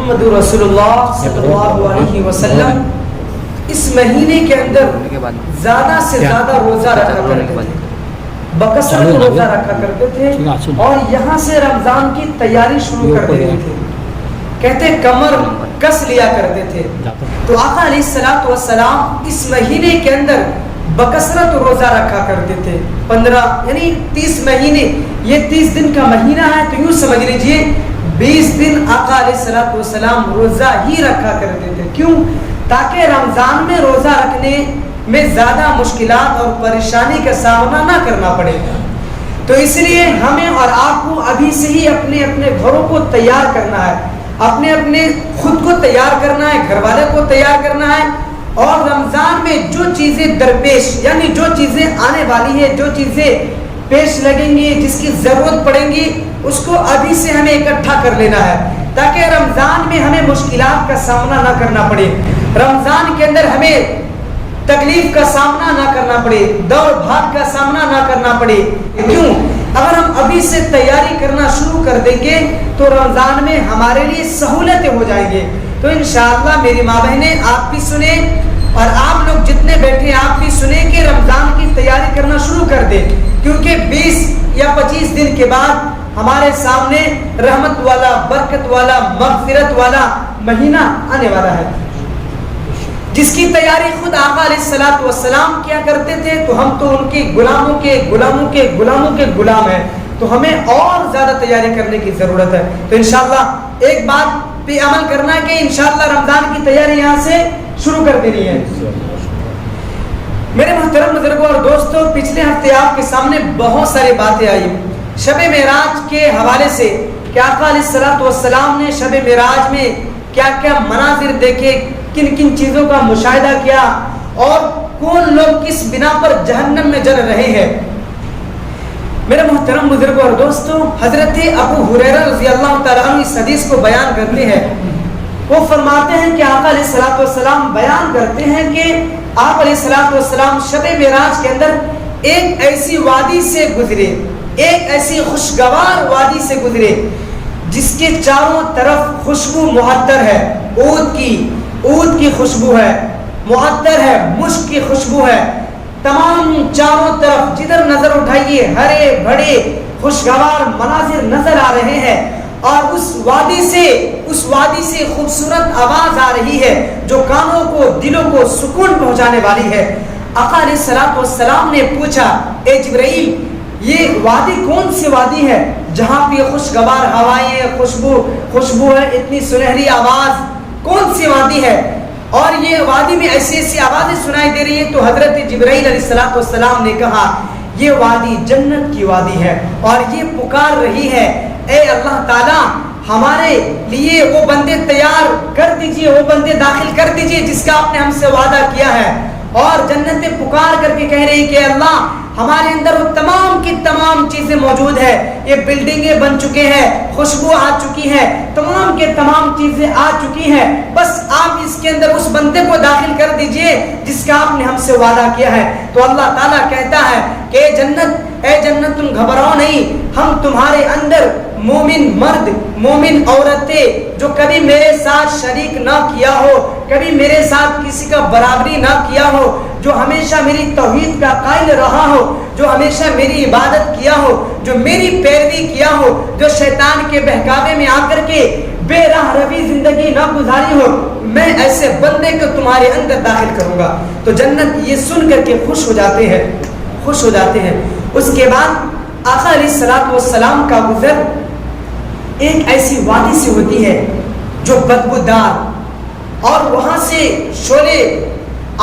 محمد رسول اللہ صلی اللہ علیہ وسلم اس مہینے کے اندر زیادہ سے زیادہ روزہ رکھا کرتے تھے، بکثرت روزہ رکھا کرتے تھے، اور یہاں سے رمضان کی تیاری شروع کر دیتے تھے، کہتے کمر کس لیا کرتے تھے۔ تو آقا علیہ الصلوۃ والسلام اس مہینے کے اندر بکثرت روزہ رکھا کرتے تھے، 15 یعنی 30 مہینے، یہ 30 دن کا مہینہ ہے تو یوں سمجھ لیجئے 20 دن آقا علیہ الصلوۃ والسلام روزہ ہی رکھا کرتے تھے۔ کیوں؟ تاکہ رمضان میں روزہ رکھنے میں زیادہ مشکلات اور پریشانی کا سامنا نہ کرنا پڑے۔ تو اس لیے ہمیں اور آپ کو ابھی سے ہی اپنے اپنے گھروں کو تیار کرنا ہے، اپنے خود کو تیار کرنا ہے، گھر والے کو تیار کرنا ہے، اور رمضان میں جو چیزیں درپیش یعنی جو چیزیں آنے والی ہے، جو چیزیں پیش لگیں گی، جس کی ضرورت پڑیں گی، اس کو ابھی سے ہمیں اکٹھا کر لینا ہے تاکہ رمضان میں ہمیں مشکلات کا سامنا نہ کرنا پڑے، رمضان کے اندر ہمیں تکلیف کا سامنا نہ کرنا پڑے، دوڑ بھاگ کا سامنا نہ کرنا پڑے۔ کیوں؟ اگر ہم ابھی سے تیاری کرنا شروع کر دیں گے تو رمضان میں ہمارے لیے سہولتیں ہو جائیں گے۔ تو انشاءاللہ میری ماں بہنیں آپ بھی سنیں اور آپ لوگ جتنے بیٹھے ہیں آپ بھی سنیں کہ رمضان کی تیاری کرنا شروع کر دیں، کیونکہ 20 یا 25 دن کے بعد ہمارے سامنے رحمت والا، برکت والا، مغفرت والا مہینہ آنے والا ہے، جس کی تیاری خود آقا علیہ الصلوۃ والسلام کیا کرتے تھے۔ تو ہم تو ان کے غلاموں کے غلاموں کے غلاموں کے غلام ہیں، تو ہمیں اور زیادہ تیاری کرنے کی ضرورت ہے۔ تو انشاءاللہ ایک بات پہ عمل کرنا ہے کہ انشاءاللہ رمضان کی تیاری یہاں سے شروع کر دینی ہے۔ میرے محترم بزرگوں اور دوستوں، پچھلے ہفتے آپ کے سامنے بہت ساری باتیں آئی شب معراج کے حوالے سے کہ آقا علیہ الصلوۃ والسلام نے شب معراج میں کیا کیا مناظر دیکھے، کن کن چیزوں کا مشاہدہ کیا، اور کون لوگ کس بنا پر جہنم میں جل رہے ہیں۔ میرے محترم بزرگوں اور دوستوں، حضرت ابو ہریرہ رضی اللہ تعالیٰ عنہ اس حدیث کو بیان کرتے ہیں، وہ فرماتے ہیں کہ آقا علیہ الصلوۃ والسلام بیان کرتے ہیں کہ آپ علیہ الصلوۃ والسلام شب معراج کے اندر ایک ایسی وادی سے گزرے، ایک ایسی خوشگوار وادی سے گزرے جس کے چاروں طرف خوشبو معطر ہے، عود کی خوشبو ہے، معطر ہے، مشک کی خوشبو ہے، تمام چاروں طرف جدھر نظر اٹھائیے ہرے بھرے خوشگوار مناظر نظر آ رہے ہیں، اور اس وادی سے خوبصورت آواز آ رہی ہے جو کانوں کو، دلوں کو سکون پہنچانے والی ہے۔ آقا علیہ الصلوۃ والسلام نے پوچھا، اے جبرائیل، یہ وادی کون سی وادی ہے جہاں پہ خوشگوار ہوائیں، خوشبو ہے، اتنی سنہری آواز، کون سی وادی ہے؟ اور یہ وادی میں ایسی ایسی آوازیں سنائی دے رہی ہیں۔ تو حضرت جبرائیل علیہ الصلوۃ والسلام نے کہا، یہ وادی جنت کی وادی ہے، اور یہ پکار رہی ہے، اے اللہ تعالیٰ ہمارے لیے وہ بندے تیار کر دیجئے، وہ بندے داخل کر دیجئے جس کا آپ نے ہم سے وعدہ کیا ہے۔ اور جنت پکار کر کے کہہ رہی کہ اللہ ہمارے اندر وہ تمام کی تمام چیزیں موجود ہے، یہ بلڈنگیں بن چکے ہیں، خوشبو آ چکی ہے، تمام کے تمام چیزیں آ چکی ہیں، بس آپ اس کے اندر اس بندے کو داخل کر دیجئے جس کا آپ نے ہم سے وعدہ کیا ہے۔ تو اللہ تعالیٰ کہتا ہے کہ اے جنت تم گھبراؤ نہیں، ہم تمہارے اندر مومن مرد، مومن عورتیں جو کبھی میرے ساتھ شریک نہ کیا ہو، کبھی میرے ساتھ کسی کا برابری نہ کیا ہو، جو ہمیشہ میری توحید کا قائل رہا ہو، جو ہمیشہ میری عبادت کیا ہو، جو میری پیروی کیا ہو، جو شیطان کے بہکاوے میں آ کر کے بے راہ روی زندگی نہ گزاری ہو، میں ایسے بندے کو تمہارے اندر داخل کروں گا۔ تو جنت یہ سن کر کے خوش ہو جاتے ہیں۔ اس کے بعد آقا علیہ الصلوۃ والسلام کا گزر ایک ایسی وادی سے ہوتی ہے جو بدبودار، اور وہاں سے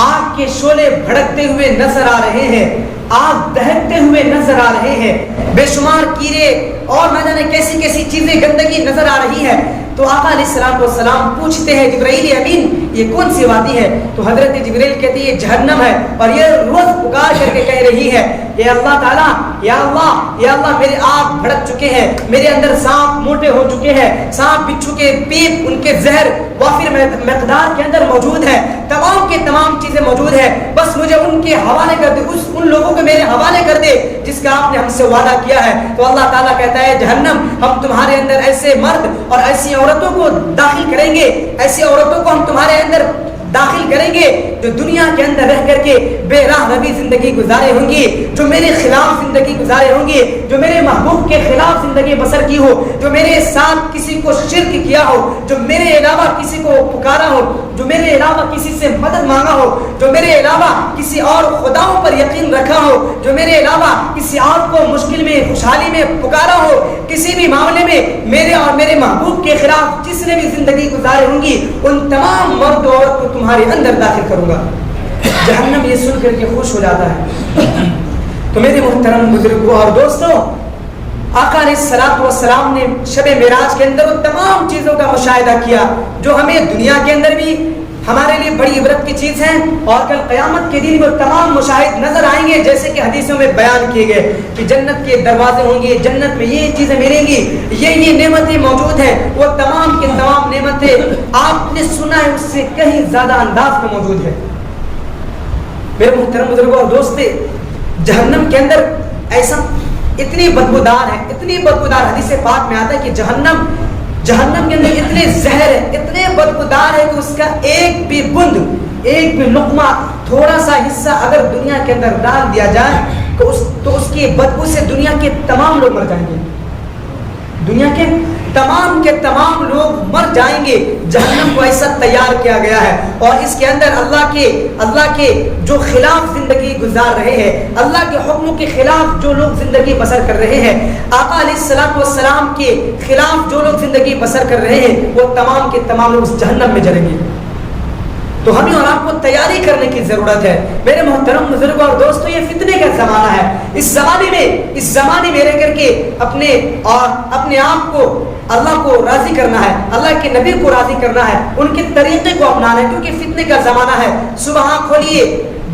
آگ کے شعلے بھڑکتے ہوئے نظر آ رہے ہیں، آگ دہکتے ہوئے نظر آ رہے ہیں، بے شمار کیڑے اور نہ جانے کیسی کیسی چیزیں، گندگی نظر آ رہی ہے۔ تو آقا علیہ الصلوۃ والسلام پوچھتے ہیں، جبرائیل امین یہ کون سی وادی ہے؟ تو حضرت جبرائیل کہتے ہیں یہ جہنم ہے، اور یہ روز پکار کر کے کہہ رہی ہے، اے اللہ تعالیٰ، یا اللہ میرے آگ بھڑک چکے ہیں، میرے اندر سانپ موٹے ہو چکے ہیں، سانپ بچھو کے پیپ، ان کے زہر وافر مقدار کے اندر موجود ہے، تمام کے تمام چیزیں موجود ہیں، بس مجھے ان کے حوالے کر دے، ان لوگوں کو میرے حوالے کر دے جس کا آپ نے ہم سے وعدہ کیا ہے۔ تو اللہ تعالیٰ کہتا ہے، جہنم ہم تمہارے اندر ایسے مرد اور ایسی عورت عورتوں کو داخل کریں گے, ایسی عورتوں کو ہم تمہارے اندر داخل کریں گے جو دنیا کے اندر رہ کر کے بے راہ روی زندگی گزارے ہوں گی, جو میرے خلاف زندگی گزارے ہوں گے, جو میرے محبوب کے خلاف زندگی بسر کی ہو, جو میرے ساتھ کسی کو شرک کیا ہو, جو میرے علاوہ کسی کو پکارا ہو, جو میرے علاوہ کسی سے مدد مانگا ہو, جو میرے علاوہ کسی اور خداؤں پر یقین رکھا ہو, جو میرے علاوہ کسی اور کو مشکل میں خوشحالی میں پکارا ہو, کسی بھی معاملے میں میرے اور میرے محبوب کے خلاف جس نے بھی زندگی گزارے ہوں گی, ان تمام مرد و عورت کو تمہارے اندر داخل کروں گا. جہنم یہ سن کر کے خوش ہو جاتا ہے. تو میرے محترم بزرگوں اور دوستوں, آقا علیہ الصلوۃ والسلام نے شب معراج کے اندر ان تمام چیزوں کا مشاہدہ کیا جو ہمیں دنیا کے اندر بھی ہمارے لیے بڑی عبرت کی چیز ہیں, اور کل قیامت کے دن وہ تمام مشاہد نظر آئیں گے جیسے کہ حدیثوں میں بیان کیے گئے کہ جنت کے دروازے ہوں گے, جنت میں یہ چیزیں ملیں گی, یہ نعمتیں موجود ہیں. وہ تمام کی تمام نعمتیں آپ نے سنا ہے اس سے کہیں زیادہ انداز میں موجود ہے. میرے محترم بزرگوں اور دوستوں, جہنم کے اندر ایسا اتنی بدبودار ہے, اتنی بدبودار, حدیث پاک میں آتا ہے کہ جہنم کے اندر اتنے زہر ہے, اتنے بدبودار ہے کہ اس کا ایک بھی بند, ایک بھی لقمہ, تھوڑا سا حصہ اگر دنیا کے اندر ڈال دیا جائے تو اس کی بدبو سے دنیا کے تمام لوگ مر جائیں گے. دنیا کے تمام لوگ مر جائیں گے. جہنم کو ایسا تیار کیا گیا ہے, اور اس کے اندر اللہ کے جو خلاف زندگی گزار رہے ہیں, اللہ کے حکموں کے خلاف جو لوگ زندگی بسر کر رہے ہیں, آقا علیہ الصلوۃ والسلام کے خلاف جو لوگ زندگی بسر کر رہے ہیں, وہ تمام کے تمام لوگ اس جہنم میں جلیں گے. تو ہمیں اور آپ کو تیاری کرنے کی ضرورت ہے. میرے محترم بزرگوں اور دوستوں, یہ فتنے کا زمانہ ہے. اس زمانے میں رہ کر کے اپنے آپ کو اللہ کو راضی کرنا ہے, اللہ کے نبی کو راضی کرنا ہے, ان کے طریقے کو اپنانا ہے, کیونکہ فتنے کا زمانہ ہے. صبح آنکھ کھولیے,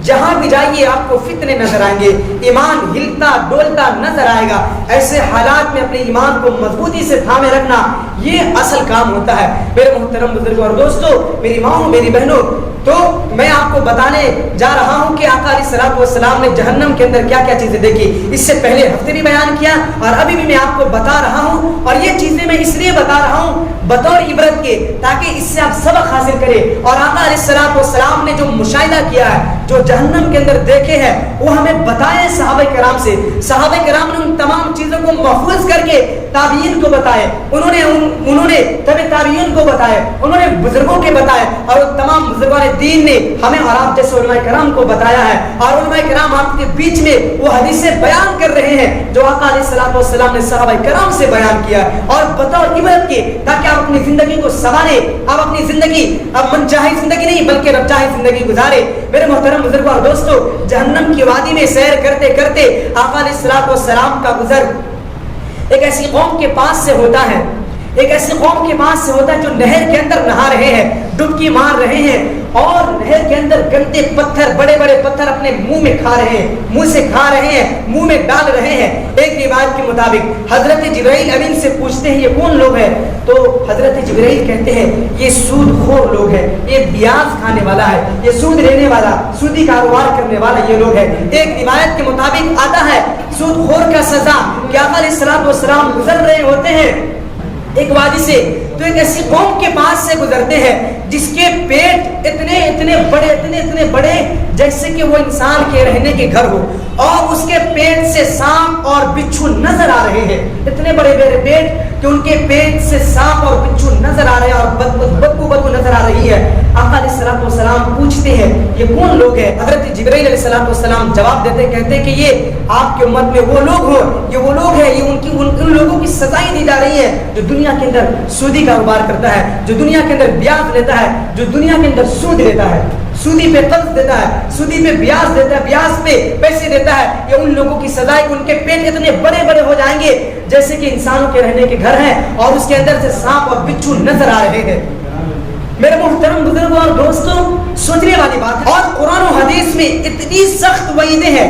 جہاں بھی جائیے آپ کو فتنے نظر آئیں گے, ایمان ہلتا ڈولتا نظر آئے گا. ایسے حالات میں اپنے ایمان کو مضبوطی سے تھامے رکھنا یہ اصل کام ہوتا ہے. میرے محترم بزرگوں اور دوستوں, میری ماؤں, میری بہنوں, تو میں آپ کو بتانے جا رہا ہوں کہ آقا علیہ الصلوۃ والسلام نے جہنم کے اندر کیا کیا چیزیں دیکھی. اس سے پہلے ہفتے بھی بیان کیا اور ابھی بھی میں آپ کو بتا رہا ہوں, اور یہ چیزیں میں اس لیے بتا رہا ہوں بطور عبرت کے, تاکہ اس سے آپ سبق حاصل کریں. اور آقا علیہ الصلوۃ والسلام نے جو مشاہدہ کیا ہے, جو جہنم کے اندر دیکھے ہیں, وہ ہمیں بتائے صحابہ کرام سے. صحابہ کرام نے ان تمام چیزوں کو محفوظ کر کے تابعین کو بتائے, انہوں نے تابعین کو بتائے, انہوں نے بزرگوں کے بتائے, اور تمام بزرگان دین نے ہمیں اور آپ جیسے علماء کرام کو بتایا ہے. اور علماء کرام آپ کے بیچ میں وہ حدیثیں بیان کر رہے ہیں جو آقا علیہ الصلوۃ والسلام نے صحابہ کرام سے بیان کیا, اور بطور عبرت کے, تاکہ آپ اپنی زندگی کو سنواریں, آپ اپنی زندگی اب من چاہی زندگی نہیں بلکہ رب چاہی زندگی گزارے. میرے محترم بزرگوں اور دوستوں, جہنم کی وادی میں سیر کرتے کرتے آقا علیہ الصلوۃ والسلام کا گزر ایک ایسی قوم کے پاس سے ہوتا ہے, جو نہر کے اندر نہا رہے ہیں, ڈبکی مار رہے ہیں, اور نہر کے اندر گندے پتھر, بڑے بڑے پتھر اپنے منہ میں کھا رہے ہیں, منہ سے کھا رہے ہیں, منہ میں ڈال رہے ہیں. ایک روایت کے مطابق حضرت جبرائیل امین سے پوچھتے ہیں یہ کون لوگ ہیں, تو حضرت جبرائیل کہتے ہیں یہ سود خور لوگ ہیں, یہ بیاج کھانے والا ہے, یہ سود لینے والا, سودی کاروبار کرنے والا یہ لوگ ہیں. ایک روایت کے مطابق آتا ہے سود خور کا سزا کہ آقا علیہ الصلوۃ والسلام گزر رہے ہوتے ہیں ایک وادی سے, تو ایک ایسی قوم کے پاس سے گزرتے ہیں جس کے پیٹ اتنے بڑے جیسے کہ وہ انسان کے رہنے کے گھر ہو, اور اس کے پیٹ سے سانپ اور بچھو نظر آ رہے ہیں. اتنے بڑے بڑے پیٹ کہ ان کے پیٹ سے سانپ اور بچھو نظر آ رہے ہیں, اور بدبو نظر آ رہی ہے. آقا علیہ الصلوۃ والسلام پوچھتے ہیں یہ کون لوگ ہیں. حضرت جبرائیل علیہ الصلوۃ والسلام جواب دیتے, کہتے ہیں کہ یہ آپ کی امت میں وہ لوگ ہوں, یہ وہ لوگ ہیں, یہ ان لوگوں کی سزائیں دی جا رہی ہیں جو دنیا کے اندر سودی کاروبار کرتا ہے, جو دنیا کے اندر بیاج لیتا ہے, جو دنیا کے اندر سود لیتا ہے, سودی پہ قرض دیتا ہے, سودی پہ بیاج دیتا ہے, بیاج پہ پیسے دیتا ہے. یہ ان لوگوں کی سزائیں, ان کے پیٹ اتنے بڑے بڑے ہو جائیں گے جیسے کہ انسانوں کے رہنے کے گھر ہیں, اور اس کے اندر سے سانپ اور بچھو نظر آ رہے ہیں. میرے محترم بزرگوں اور دوستوں, سوچنے والی بات ہے. اور قرآن و حدیث میں اتنی سخت وعیدیں ہیں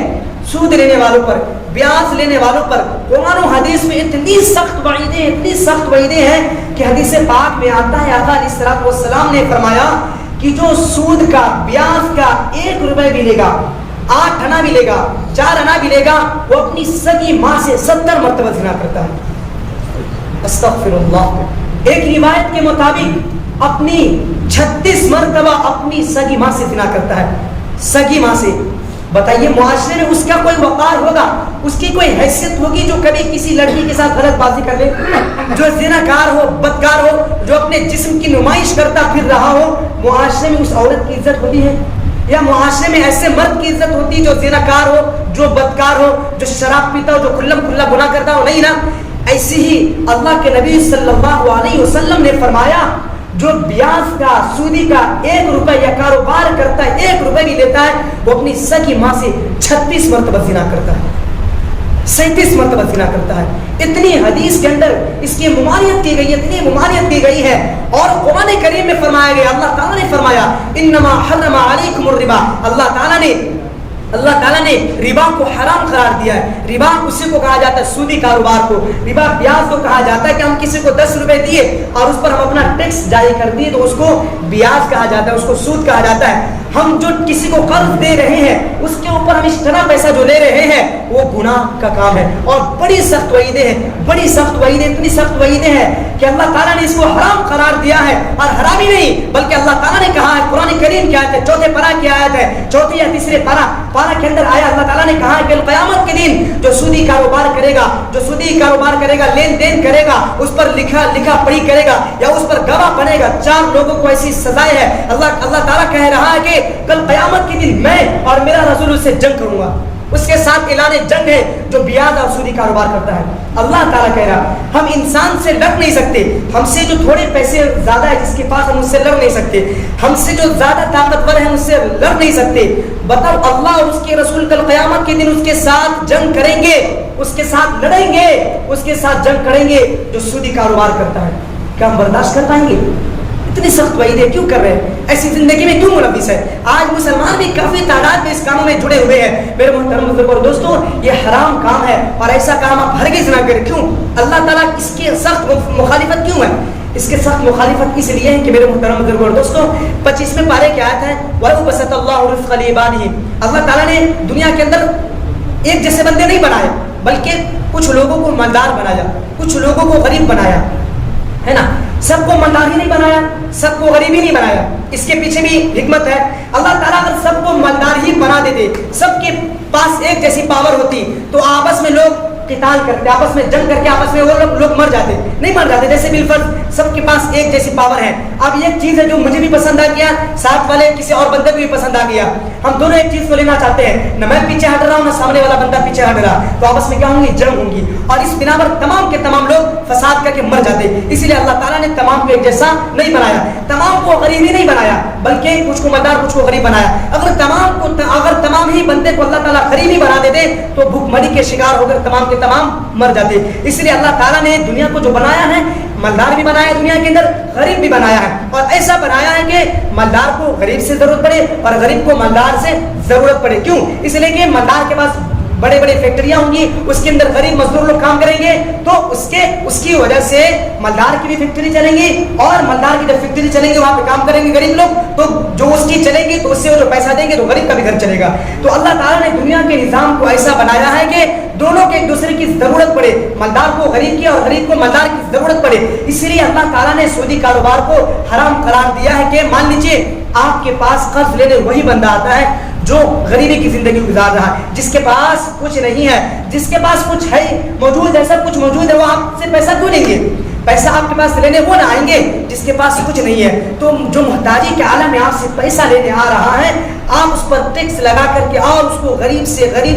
سود لینے والوں پر, بیاج لینے والوں پر. قرآن و حدیث میں اتنی سخت وعیدیں ہیں کہ حدیث پاک میں آتا ہے آقا علیہ الصلوۃ والسلام نے فرمایا کہ جو سود کا, بیاج کا 1 روپے بھی لے گا, 8 آنا بھی لے گا, 4 آنا بھی لے گا, وہ اپنی سگی ماں سے 70 مرتبہ زنا کرتا ہے. استغفر اللہ. ایک روایت کے مطابق اپنی 36 مرتبہ اپنی سگی ماں سے زنا کرتا ہے، سگی ماں سے. بتائیے معاشرے میں اس کا کوئی وقار ہوگا، اس کی کوئی حیثیت ہوگی جو کبھی کسی لڑکی کے ساتھ غلط بازی کر لے، جو زناکار ہو، بدکار ہو، جو اپنے جسم کی نمائش کرتا پھر رہا ہو؟ معاشرے میں اس عورت کی عزت ہوتی ہے؟ یا معاشرے میں ایسے مرد کی عزت ہوتی جو زناکار ہو، جو بدکار ہو، جو شراب پیتا ہو، جو کھلم کھلا گناہ کرتا ہو؟ نہیں نا. ایسی ہی اللہ کے نبی صلی اللہ علیہ وسلم نے فرمایا جو بیاض کا، سودی کا 1 روپے یا کاروبار کرتا ہے، 1 روپے بھی لیتا ہے، وہ اپنی سگی ماں سے 36 مرتبہ زنا کرتا ہے، 37 مرتبہ زنا کرتا ہے. اتنی حدیث کے اندر اس کی ممانعت کی گئی ہے، اتنی ممانعت کی گئی ہے. اور قرآن کریم میں فرمایا گیا، اللہ تعالیٰ نے فرمایا انما حرم علیکم الربا، اللہ تعالیٰ نے ربا کو حرام قرار دیا ہے. ربا اسی کو کہا جاتا ہے سودی کاروبار کو، ربا بیاض کو کہا جاتا ہے کہ ہم کسی کو 10 روپے دیے اور اس پر ہم اپنا ٹیکس جاری کر دیے تو اس کو بیاض کہا جاتا ہے، اس کو سود کہا جاتا ہے. ہم جو کسی کو قرض دے رہے ہیں اس کے اوپر ہم اشترا پیسہ جو لے رہے ہیں وہ گناہ کا کام ہے اور بڑی سخت وعیدیں ہیں، بڑی سخت وعیدیں، اتنی سخت وعیدیں ہیں کہ اللہ تعالیٰ نے اس کو حرام قرار دیا ہے. اور حرام ہی نہیں بلکہ اللہ تعالیٰ نے کہا ہے، قرآن کریم کی آیت ہے، 4 پارہ کی آیت ہے، 4 یا 3 پارہ کے اندر آیا اللہ تعالیٰ نے کہا ہے کہ قیامت کے دن جو سودی کاروبار کرے گا، جو سودی کاروبار کرے گا، لین دین کرے گا، اس پر لکھا پڑھی کرے گا یا اس پر گواہ بنے گا، 4 لوگوں کو ایسی سزائیں ہے. اللہ تعالیٰ کہہ رہا ہے کہ کل قیامت کے دن میں اور میرا رسول اس سے جنگ کروں گا. اس کے ساتھ اعلان جنگ ہے جو بیاض اور سودی کاروبار کرتا ہے. اللہ تعالیٰ کہہ رہا ہم انسان سے لڑ نہیں سکتے، ہم سے جو تھوڑے پیسے زیادہ ہے جس کے پاس ہم اس سے لڑ نہیں سکتے، ہم سے جو زیادہ طاقتور ہے ہم اس سے لڑ نہیں سکتے. بتاؤ اللہ اور اس کے رسول کل قیامت کے دن اس کے ساتھ جنگ کریں گے، اس کے ساتھ لڑیں گے، اس کے ساتھ جنگ کریں گے جو سودی کاروبار کرتا ہے. کیا ہم برداشت کر پائیں گے؟ اتنی سخت وعیدیں کیوں کر رہے ہیں؟ ایسی زندگی میں کیوں ملوث ہے؟ آج مسلمان بھی کافی تعداد میں اس کاموں میں جڑے ہوئے ہیں. میرے محترم بزرگوں اور دوستوں، یہ حرام کام ہے اور ایسا کام آپ ہرگز نہ کریں. کیوں؟ اللہ تعالیٰ اس کی سخت مخالفت کیوں ہے؟ اس کے سخت مخالفت اس لیے ہے کہ میرے محترم بزرگوں اور دوستوں 25ویں پارے کی آیت ہے وَيَبْسَطَ اللَّهُ الرِّزْقَ لِعِبَادِهِ. اللہ تعالیٰ نے دنیا کے اندر ایک جیسے بندے نہیں بنائے بلکہ کچھ لوگوں کو مالدار بنایا، کچھ لوگوں کو غریب بنایا، ہے نا. سب کو مالدار ہی نہیں بنایا، سب کو غریب ہی نہیں بنایا. اس کے پیچھے بھی حکمت ہے. اللہ تعالیٰ اگر سب کو مالدار ہی بنا دیتے، سب کے پاس ایک جیسی پاور ہوتی تو آپس میں لوگ قتال کرتے، آپس میں جنگ کر کے آپس میں وہ لوگ مر جاتے. نہیں مر جاتے. جیسے بالفرض سب کے پاس ایک جیسی پاور ہے. اب ایک چیز ہے جو مجھے بھی پسند آ گیا، ساتھ والے کسی اور بندے کو بھی پسند آ گیا، ہم دونوں ایک چیز کو لینا چاہتے ہیں، نہ میں پیچھے ہٹ رہا ہوں نہ سامنے والا بندہ پیچھے ہٹ رہا، تو آپس میں کیا ہوں گی؟ جنگ ہوں گی. اور اس بنا پر تمام کے تمام لوگ فساد کر کے مر جاتے. اسی لیے اللہ تعالیٰ نے تمام کو ایک جیسا نہیں بنایا، تمام کو غریب ہی نہیں بنایا بلکہ کچھ کو مالدار کچھ کو غریب بنایا. اگر تمام ہی بندے کو اللہ تعالیٰ غریب ہی بنا دیتے تو بھوک مری کے شکار ہو کر تمام کے تمام مر جاتے. اس لیے اللہ تعالیٰ نے دنیا کو جو بنایا ہے، مالدار بھی بنایا دنیا کے اندر، غریب بھی بنایا ہے. اور ایسا بنایا ہے کہ مالدار کو غریب سے ضرورت پڑے اور غریب کو مالدار سے ضرورت پڑے. کیوں؟ اس لیے کہ مالدار کے پاس بڑے بڑے فیکٹریاں ہوں گی، اس کے اندر غریب مزدور لوگ کام کریں گے تو اس کی وجہ سے مالدار کی بھی فیکٹری چلیں گی اور مالدار کی جب فیکٹری چلیں گی وہاں پہ کام کریں گے غریب لوگ، تو جو اس کی چلے گی تو اس سے وہ جو پیسہ دیں گے تو غریب کا بھی گھر چلے گا. تو اللہ تعالیٰ نے دنیا کے نظام کو ایسا بنایا ہے کہ دونوں کے ایک دوسرے کی ضرورت پڑے، مالدار کو غریب کی اور غریب کو مالدار کی ضرورت پڑے. اسی لیے اللہ تعالیٰ نے سودی کاروبار کو حرام قرار دیا ہے کہ مان لیجیے آپ کے پاس قرض لینے وہی بندہ آتا ہے جو غریبی کی زندگی گزار رہا ہے، جس کے پاس کچھ نہیں ہے، جس کے پاس کچھ ہے موجود ہے، سب کچھ موجود ہے، وہ آپ سے پیسہ کیوں لیں گے؟ پیسہ آپ کے پاس لینے وہ نہ آئیں گے جس کے پاس کچھ نہیں ہے. تو جو محتاجی کے عالم میں آپ سے پیسہ لینے آ رہا ہے، آپ اس پر ٹیکس لگا کر کے اور اس کو غریب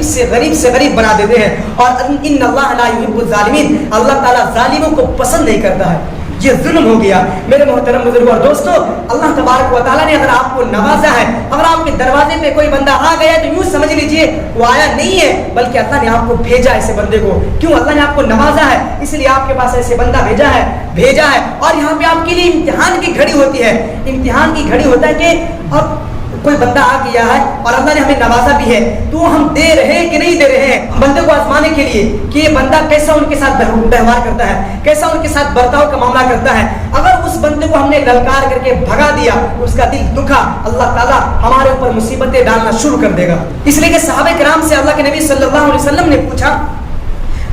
سے غریب بنا دیتے ہیں. اور ان اللہ لا یحب الظالمین، اللہ تعالیٰ ظالموں کو پسند نہیں کرتا ہے. یہ ظلم ہو گیا. میرے محترم بزرگوں اور دوستوں، اللہ تبارک و تعالیٰ نے اگر آپ کو نوازا ہے، اگر آپ کے دروازے پہ کوئی بندہ آ گیا تو یوں سمجھ لیجئے وہ آیا نہیں ہے بلکہ اللہ نے آپ کو بھیجا ایسے بندے کو. کیوں؟ اللہ نے آپ کو نوازا ہے اس لیے آپ کے پاس ایسے بندہ بھیجا ہے. اور یہاں پہ آپ کے لیے امتحان کی گھڑی ہوتی ہے. امتحان کی گھڑی ہوتا ہے کہ اب کوئی بندہ آ گیا ہے اور اللہ نے ہمیں نوازا بھی ہے تو ہم دے رہے ہیں کہ نہیں دے رہے ہیں بندے کو آزمانے کے لیے کہ یہ بندہ کیسا ان کے ساتھ ویوہار کرتا ہے، کیسا ان کے ساتھ برتاؤ کا معاملہ کرتا ہے. اگر اس بندے کو ہم نے للکار کر کے بھگا دیا، اس کا دل دکھا، اللہ تعالیٰ ہمارے اوپر مصیبتیں ڈالنا شروع کر دے گا. اس لیے کہ صحابہ کرام سے اللہ کے نبی صلی اللہ علیہ وسلم نے پوچھا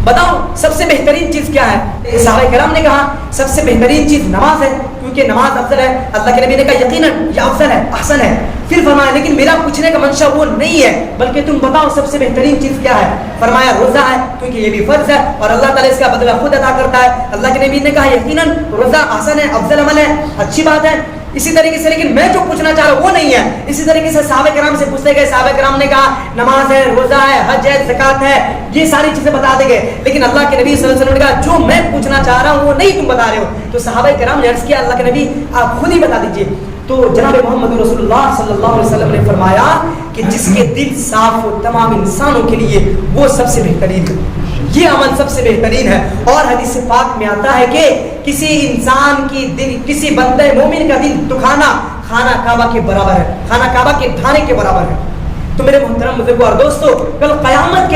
بتاؤ سب سے بہترین چیز کیا ہے؟ صحابہ کرام نے کہا سب سے بہترین چیز نماز ہے، کیونکہ نماز افضل ہے۔ اللہ کے نبی نے کہا یقیناً یہ افضل ہے، احسن ہے۔ پھر فرمایا لیکن میرا پوچھنے کا منشا وہ نہیں ہے، بلکہ تم بتاؤ سب سے بہترین چیز کیا ہے؟ فرمایا روزہ ہے، کیونکہ یہ بھی فرض ہے اور اللہ تعالیٰ اس کا بدلہ خود ادا کرتا ہے۔ اللہ کے نبی نے کہا یقیناً روزہ احسن ہے، افضل عمل ہے، اچھی بات ہے۔ اسی طریقے سے لیکن میں جو پوچھنا چاہ رہا ہوں وہ نہیں ہے۔ اسی طریقے سے صحابہ کرام سے پوچھتے گئے، صحابہ کرام نے کہا نماز ہے، روزہ ہے، حج ہے، زکات ہے، یہ ساری چیزیں بتا دے گئے، لیکن اللہ کے نبی صلی اللہ علیہ وسلم نے کہا جو میں پوچھنا چاہ رہا ہوں وہ نہیں تم بتا رہے ہو۔ تو صحابہ کرام نے عرض کیا اللہ کے نبی آپ خود ہی بتا دیجئے۔ تو جناب محمد رسول اللہ صلی اللہ علیہ وسلم نے فرمایا کہ جس کے دل صاف ہو تمام انسانوں کے لیے وہ سب سے بہترین ہے، یہ عمل سب سے بہترین ہے۔ اور حدیث پاک میں آتا ہے کہ کسی انسان کی دل، کسی بندے مومن کا دل دکھانا خانہ کعبہ کے برابر ہے، خانہ کعبہ کے ڈھانے کے برابر ہے۔ تو میرے محترم بزرگوں اور دوستو، کل قیامت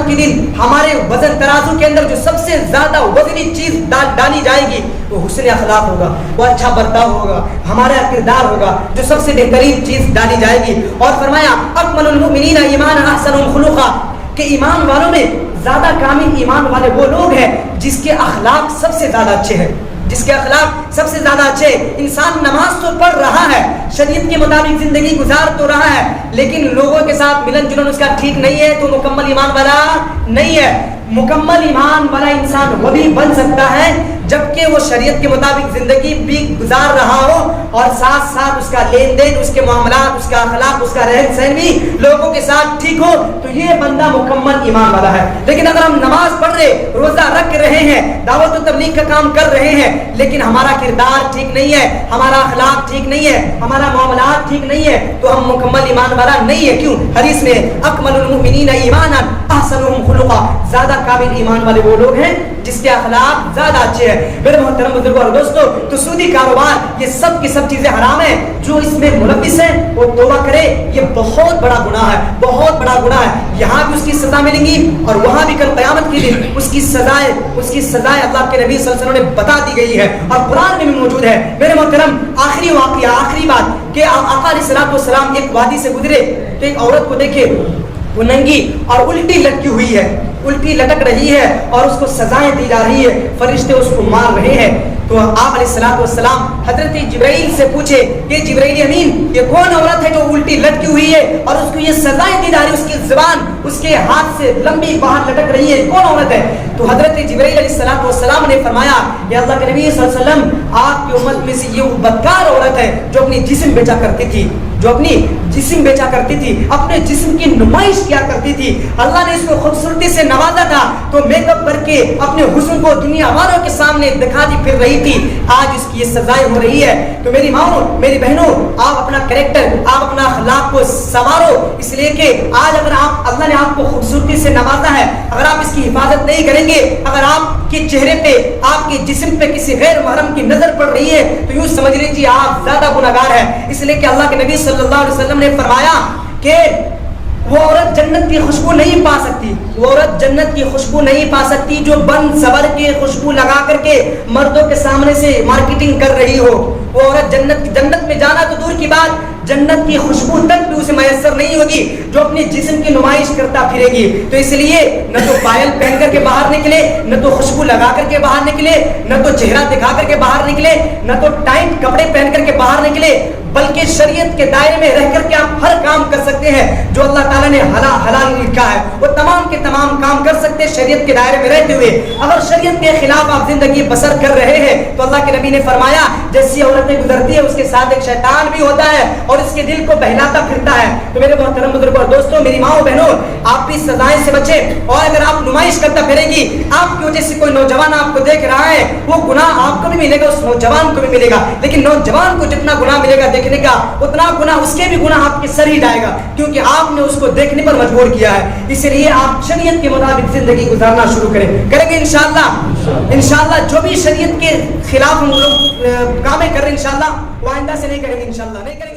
کے دن ہمارے وزن ترازو کے اندر جو سب سے زیادہ وزنی چیز ڈالی جائے گی وہ حسن اخلاق ہوگا، وہ اچھا برتاؤ ہوگا، ہمارا کردار ہوگا، جو سب سے بہترین چیز ڈالی جائے گی۔ اور فرمایا اکمل المؤمنین ایمانا احسنهم خلقا، کہ ایمان والوں میں زیادہ کامل ایمان والے وہ لوگ ہیں جس کے اخلاق سب سے زیادہ اچھے ہیں، جس کے اخلاق سب سے زیادہ اچھے۔ انسان نماز تو پڑھ رہا ہے، شریعت کے مطابق زندگی گزار تو رہا ہے، لیکن لوگوں کے ساتھ ملن جلن اس کا ٹھیک نہیں ہے، تو مکمل ایمان والا نہیں ہے۔ مکمل ایمان والا انسان وہ بھی بن سکتا ہے جبکہ وہ شریعت کے مطابق زندگی بھی گزار رہا ہو اور ساتھ ساتھ اس کا لین دین، اس کے معاملات، اس کا اخلاق، اس کا رہن سہن بھی لوگوں کے ساتھ ٹھیک ہو، تو یہ بندہ مکمل ایمان والا ہے۔ لیکن اگر ہم نماز پڑھ رہے، روزہ رکھ رہے ہیں، دعوت و تبلیغ کا کام کر رہے ہیں، لیکن ہمارا کردار ٹھیک نہیں ہے، ہمارا اخلاق ٹھیک نہیں ہے، ہمارا معاملات ٹھیک نہیں ہے، تو ہم مکمل ایمان والا نہیں ہے۔ کیوں؟ حدیث میں اکمل المؤمنین ایمانا احسنهم خلقا، زیادہ قابل ایمان والے وہ لوگ ہیں جس کے اخلاق زیادہ اچھے ہیں۔ میرے محترم بزرگوں اور دوستو، تو سودی کاروبار یہ سب کی سب چیزیں حرام ہیں، جو اس میں ملوث ہے وہ توبہ کرے، یہ بہت بڑا گناہ ہے، بہت بڑا گناہ ہے۔ یہاں بھی اس کی سزا ملے گی اور وہاں بھی کل قیامت کے دن اس کی سزائے اللہ کے نبی صلی اللہ علیہ وسلم نے بتا دی گئی ہے اور قرآن میں بھی موجود ہے۔ میرے محترم آخری واقعہ، آخری بات کہ آقا علیہ الصلوۃ والسلام ایک وادی سے گزرے تو ایک عورت کو دیکھے، وہ ننگی اور الٹی لٹکی ہوئی ہے، الٹی لٹک رہی ہے اور اس کو سزائیں دی جا رہی ہے، فرشتے اس کو مار رہے ہیں۔ تو آپ علیہ الصلوۃ والسلام حضرت جبرائیل سے پوچھے کہ جبرائیل امین یہ کون عورت ہے جو الٹی لٹکی ہوئی ہے اور اس کو یہ سزائیں دی جا رہی ہے، اس کی زبان اس کے ہاتھ سے لمبی باہر لٹک رہی ہے، کون عورت ہے؟ تو حضرت جبرائیل علیہ الصلوۃ والسلام نے فرمایا یا اللہ کے نبی صلی اللہ علیہ وسلم آپ کی امت میں سے یہ وہ بدکار عورت ہے جو اپنی جسم بیچا کرتی تھی، جو اپنی جسم بیچا کرتی تھی، اپنے جسم کی نمائش کیا کرتی تھی۔ اللہ نے اس کو خوبصورتی سے نوازا تھا تو میک اپ کر کے اپنے حسن کو دنیا والوں کے سامنے دکھاتی پھر رہی تھی، آج اس کی یہ سزائیں ہو رہی ہے۔ تو میری ماؤں، میری بہنوں، آپ اپنا کریکٹر، آپ اپنا اخلاق کو سنوارو، اس لیے کہ آج اگر آپ، اللہ نے آپ کو خوبصورتی سے نوازا ہے، اگر آپ اس کی حفاظت نہیں کریں گے، اگر آپ کے چہرے پہ، آپ کے جسم پہ کسی غیر محرم کی نظر پڑ رہی ہے تو یوں سمجھ لیجیے آپ زیادہ گنہگار ہیں۔ اس لیے کہ اللہ کے نبی صلی اللہ علیہ وسلم نے فرمایا کہ وہ عورت جنت کی خوشبو نہیں پا سکتی، وہ عورت جنت کی خوشبو نہیں پا سکتی جو بن سور کے خوشبو لگا کر کے مردوں کے سامنے سے مارکیٹنگ کر رہی ہو۔ وہ عورت جنت میں جانا تو دور کی بات، جنت کی خوشبو تک بھی اسے میسر نہیں ہوگی جو اپنے جسم کی نمائش کرتا پھرے گی۔ تو اس لیے نہ تو پائل پہن کر کے باہر نکلے، نہ تو خوشبو لگا کر کے باہر نکلے، نہ تو چہرہ دکھا کر کے باہر نکلے، نہ تو ٹائٹ کپڑے پہن کر کے باہر نکلے، بلکہ شریعت کے دائرے میں رہ کر کے آپ ہر کام کر سکتے ہیں جو اللہ تعالیٰ نے حلال لکھا ہے، وہ تمام کے تمام کام کر سکتے ہیں شریعت کے دائرے میں رہتے ہوئے۔ اگر شریعت کے خلاف آپ زندگی بسر کر رہے ہیں تو اللہ کے نبی نے فرمایا جیسی عورتیں گزرتی ہے اس کے ساتھ ایک شیطان بھی ہوتا ہے اور اس کے دل کو بہلاتا پھرتا ہے۔ تو میرے محترم بزرگوں اور دوستوں، میری ماؤں بہنوں، آپ بھی سزائیں سے بچیں، اور اگر آپ نمائش کرتا پھرے گی، آپ کی وجہ سے کوئی نوجوان آپ کو دیکھ رہا ہے، وہ گناہ آپ کو بھی ملے گا، اس نوجوان کو بھی ملے گا، لیکن نوجوان کو جتنا گناہ ملے گا دیکھنے کا، اتنا گناہ اس کے بھی گناہ آپ کے سر ہی جائے گا، کیونکہ آپ نے اس کو دیکھنے پر مجبور کیا ہے۔ اس لیے آپ شریعت کے مطابق زندگی گزارنا شروع کریں گے انشاءاللہ۔ جو بھی شریعت کے خلاف ہم لوگ کامیں کر رہے ہیں انشاءاللہ وہ آئندہ سے نہیں کریں گے، انشاءاللہ نہیں کریں گے۔